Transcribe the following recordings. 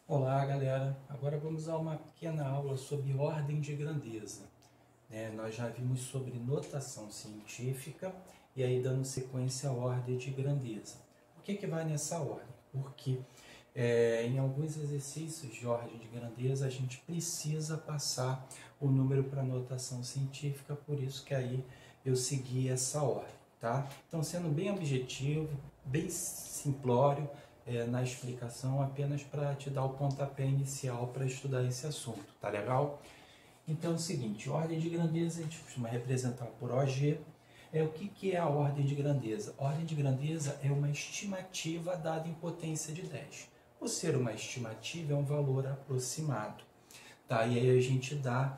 Olá, galera. Agora vamos a uma pequena aula sobre ordem de grandeza. Nós já vimos sobre notação científica e aí dando sequência à ordem de grandeza. Por que vai nessa ordem? Porque em alguns exercícios de ordem de grandeza a gente precisa passar o número para notação científica, por isso que aí eu segui essa ordem, tá? Então, sendo bem objetivo, bem simplório, na explicação, apenas para te dar o pontapé inicial para estudar esse assunto, tá legal? Então é o seguinte, ordem de grandeza a gente costuma representar por OG. O que é a ordem de grandeza? A ordem de grandeza é uma estimativa dada em potência de 10. Por ser uma estimativa, é um valor aproximado, tá? E aí a gente dá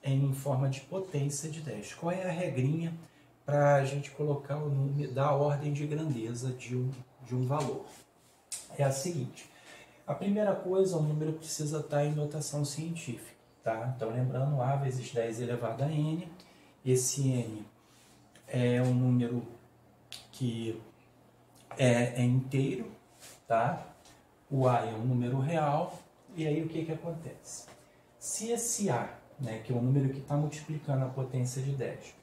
em forma de potência de 10. Qual é a regrinha para a gente colocar o número da ordem de grandeza de um valor? É a seguinte: a primeira coisa, o número precisa estar em notação científica, tá? Então, lembrando, A vezes 10 elevado a N. Esse N é um número que é inteiro, tá? O A é um número real. E aí, o que acontece? Se esse A, que é o número que está multiplicando a potência de 10,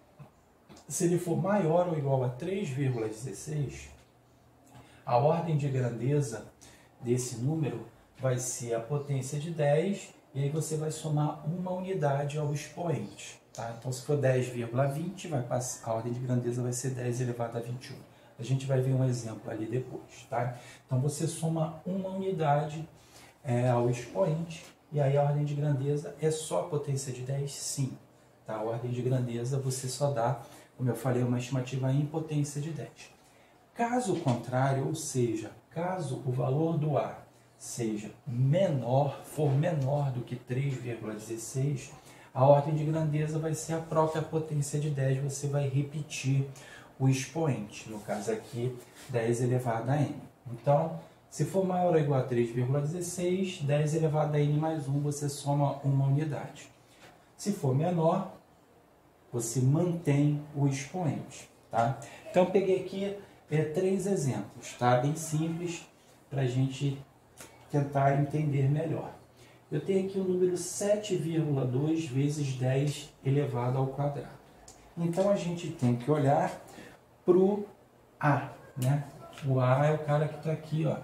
se ele for maior ou igual a 3,16, a ordem de grandeza desse número vai ser a potência de 10, e aí você vai somar uma unidade ao expoente, tá? Então, se for 10,20, a ordem de grandeza vai ser 10 elevado a 21. A gente vai ver um exemplo ali depois, tá? Então, você soma uma unidade ao expoente, e aí a ordem de grandeza é só a potência de 10? Sim. Tá? A ordem de grandeza você só dá, como eu falei, uma estimativa em potência de 10. Caso contrário, ou seja, caso o valor do A seja for menor do que 3,16, a ordem de grandeza vai ser a própria potência de 10, você vai repetir o expoente, no caso aqui, 10 elevado a N. Então, se for maior ou igual a 3,16, 10 elevado a N mais 1, você soma uma unidade. Se for menor, você mantém o expoente, tá? Então, eu peguei aqui 3 exemplos, tá? Bem simples, para a gente tentar entender melhor. Eu tenho aqui o número 7,2 vezes 10 elevado ao quadrado. Então, a gente tem que olhar para o A, né? O A é o cara que está aqui, ó,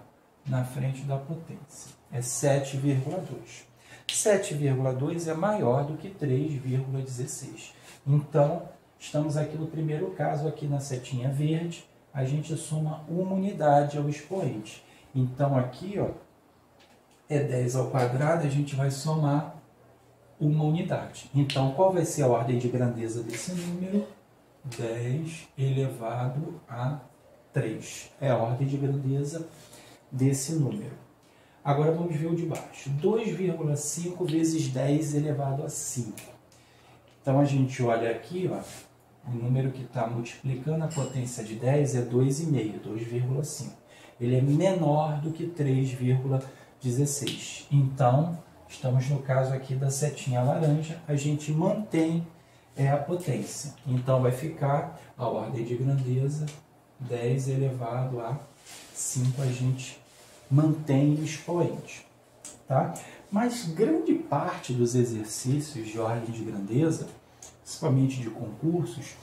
na frente da potência. É 7,2. 7,2 é maior do que 3,16. Então, estamos aqui no primeiro caso, aqui na setinha verde, a gente soma uma unidade ao expoente. Então, aqui, ó, é 10 ao quadrado, a gente vai somar uma unidade. Então, qual vai ser a ordem de grandeza desse número? 10 elevado a 3. É a ordem de grandeza desse número. Agora, vamos ver o de baixo. 2,5 vezes 10 elevado a 5. Então, a gente olha aqui, ó, o número que está multiplicando a potência de 10 é 2,5, 2,5. Ele é menor do que 3,16. Então, estamos no caso aqui da setinha laranja, a gente mantém a potência. Então, vai ficar a ordem de grandeza 10 elevado a 5, a gente mantém o expoente, tá? Mas grande parte dos exercícios de ordem de grandeza, principalmente de concursos,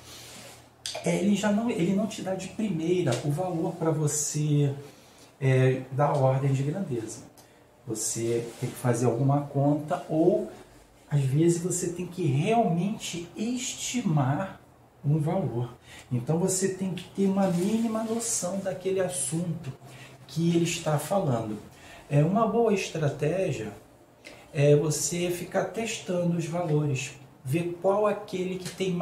ele não te dá de primeira o valor para você dar a ordem de grandeza. Você tem que fazer alguma conta ou, às vezes, você tem que realmente estimar um valor. Então, você tem que ter uma mínima noção daquele assunto que ele está falando. Uma boa estratégia é você ficar testando os valores, ver qual aquele que tem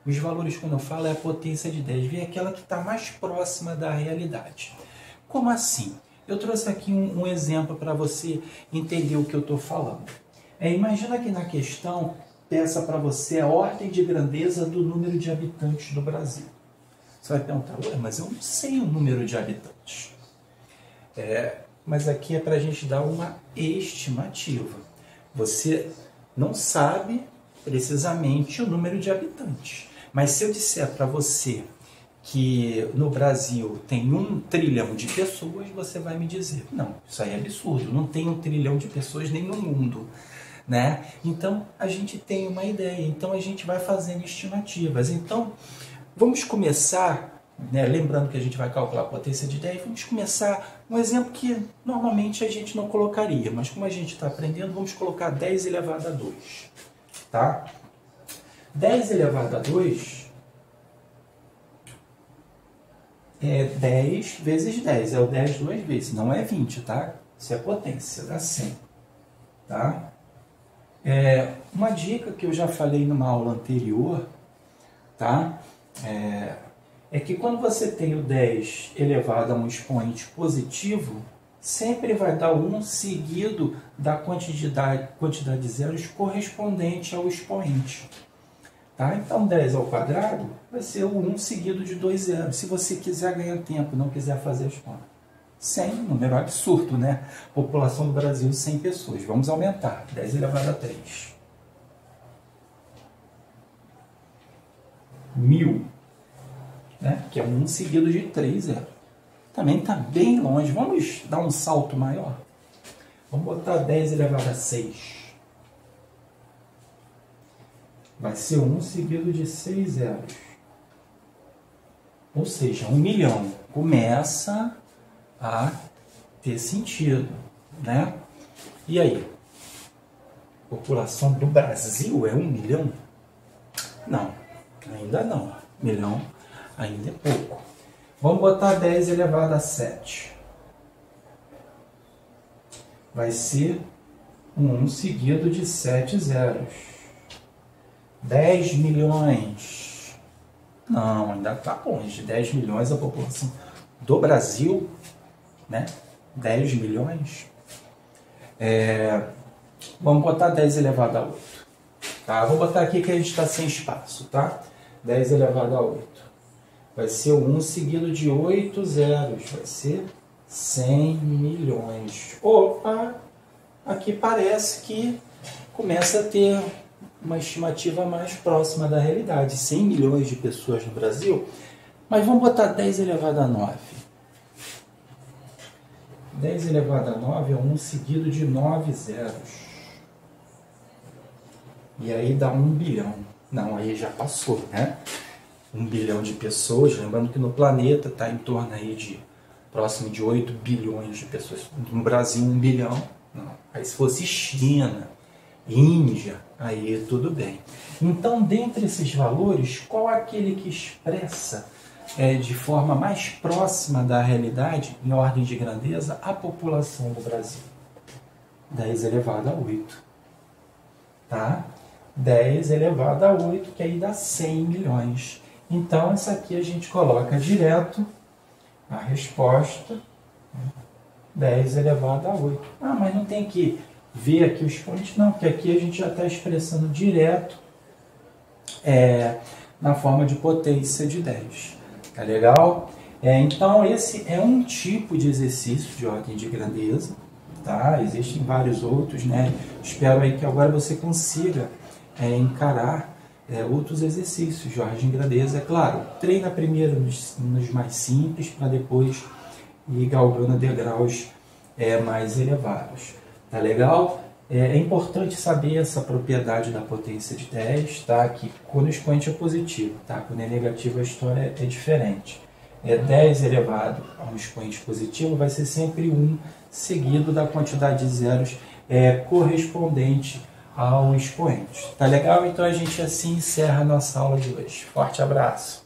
os valores, quando eu falo, é a potência de 10, ver aquela que está mais próxima da realidade. Como assim? Eu trouxe aqui um exemplo para você entender o que eu estou falando. Imagina que na questão peça para você a ordem de grandeza do número de habitantes do Brasil. Você vai perguntar, mas eu não sei o número de habitantes. Mas aqui é para a gente dar uma estimativa. Você não sabe precisamente o número de habitantes. Mas se eu disser para você que no Brasil tem 1 trilhão de pessoas, você vai me dizer, não, isso aí é absurdo, não tem 1 trilhão de pessoas nem no mundo, né? Então, a gente tem uma ideia, então a gente vai fazendo estimativas. Então, vamos começar, né, lembrando que a gente vai calcular a potência de 10, vamos começar um exemplo que normalmente a gente não colocaria, mas como a gente está aprendendo, vamos colocar 10 elevado a 2, tá? 10 elevado a 2 é 10 vezes 10, é o 10 duas vezes, não é 20, tá? Isso é potência, dá 100, tá? Uma dica que eu já falei numa aula anterior, tá? É que quando você tem o 10 elevado a um expoente positivo, sempre vai dar 1 seguido da quantidade de zeros correspondente ao expoente. Tá? Então, 10 ao quadrado vai ser o 1 seguido de 2 zeros. Se você quiser ganhar tempo, não quiser fazer as contas. 100, número absurdo, né? População do Brasil, 100 pessoas. Vamos aumentar. 10 elevado a 3. 1000, né? Que é 1 seguido de 3 zeros. Também está bem longe. Vamos dar um salto maior? Vamos botar 10 elevado a 6. Vai ser 1 seguido de 6 zeros. Ou seja, 1 milhão. Começa a ter sentido, né? E aí? A população do Brasil é 1 milhão? Não, ainda não. 1 milhão ainda é pouco. Vamos botar 10 elevado a 7. Vai ser 1 seguido de 7 zeros. 10 milhões. Não, ainda está longe. 10 milhões a população do Brasil, né? 10 milhões. Vamos botar 10 elevado a 8. Tá? Vou botar aqui que a gente está sem espaço, tá? 10 elevado a 8. Vai ser 1 seguido de 8 zeros. Vai ser 100 milhões. Opa! Aqui parece que começa a ter uma estimativa mais próxima da realidade. 100 milhões de pessoas no Brasil. Mas vamos botar 10 elevado a 9. 10 elevado a 9 é 1 seguido de 9 zeros. E aí dá 1 bilhão. Não, aí já passou, né? 1 bilhão de pessoas. Lembrando que no planeta está em torno aí de próximo de 8 bilhões de pessoas. No Brasil, 1 bilhão. Não. Aí se fosse China, Índia, aí tudo bem. Então, dentre esses valores, qual é aquele que expressa de forma mais próxima da realidade, em ordem de grandeza, a população do Brasil? 10 elevado a 8. Tá? 10 elevado a 8, que aí dá 100 milhões. Então, essa aqui a gente coloca direto a resposta, 10 elevado a 8. Ah, mas não tem que ver aqui o expoente? Não, porque aqui a gente já está expressando direto na forma de potência de 10. Tá legal? Então, esse é um tipo de exercício de ordem de grandeza. Tá? Existem vários outros, né? Espero aí que agora você consiga encarar outros exercícios de ordem de grandeza. É claro, treina primeiro nos mais simples, para depois ir galgando degraus mais elevados. Tá legal? É importante saber essa propriedade da potência de 10, tá? Que quando o expoente é positivo, tá? Quando é negativo, a história é diferente. 10 elevado a um expoente positivo vai ser sempre 1 seguido da quantidade de zeros correspondente ao expoente. Tá legal? Então a gente assim encerra a nossa aula de hoje. Forte abraço!